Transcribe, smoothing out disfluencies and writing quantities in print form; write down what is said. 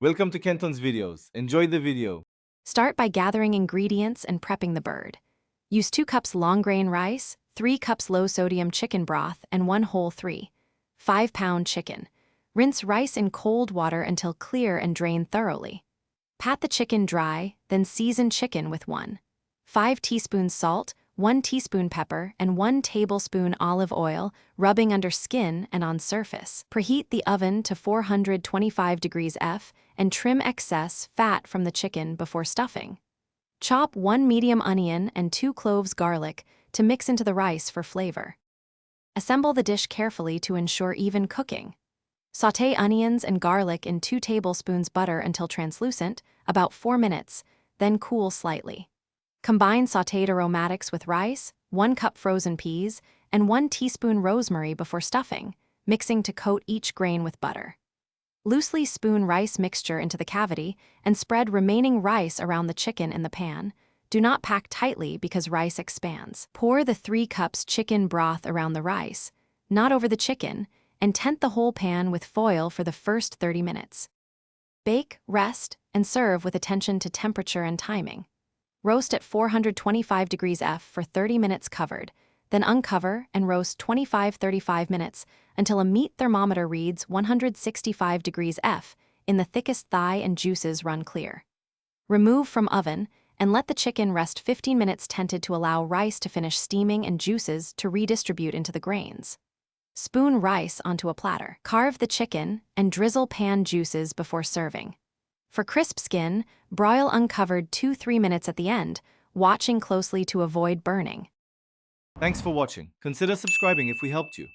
Welcome to Kenton's videos. Enjoy the video. Start by gathering ingredients and prepping the bird. Use 2 cups long-grain rice, 3 cups low-sodium chicken broth, and 1 whole 5-pound chicken. Rinse rice in cold water until clear and drain thoroughly. Pat the chicken dry, then season chicken with 5 teaspoons salt, 1 teaspoon pepper, and 1 tablespoon olive oil, rubbing under skin and on surface. Preheat the oven to 425 degrees F and trim excess fat from the chicken before stuffing. Chop 1 medium onion and 2 cloves garlic to mix into the rice for flavor. Assemble the dish carefully to ensure even cooking. Sauté onions and garlic in 2 tablespoons butter until translucent, about 4 minutes, then cool slightly. Combine sautéed aromatics with rice, 1 cup frozen peas, and 1 teaspoon rosemary before stuffing, mixing to coat each grain with butter. Loosely spoon rice mixture into the cavity and spread remaining rice around the chicken in the pan. Do not pack tightly because rice expands. Pour the 3 cups chicken broth around the rice, not over the chicken, and tent the whole pan with foil for the first 30 minutes. Bake, rest, and serve with attention to temperature and timing. Roast at 425 degrees F for 30 minutes covered, then uncover and roast 25-35 minutes until a meat thermometer reads 165 degrees F in the thickest thigh and juices run clear. Remove from oven and let the chicken rest 15 minutes tented to allow rice to finish steaming and juices to redistribute into the grains. Spoon rice onto a platter. Carve the chicken and drizzle pan juices before serving. For crisp skin, broil uncovered 2-3 minutes at the end, watching closely to avoid burning. Thanks for watching. Consider subscribing if we helped you.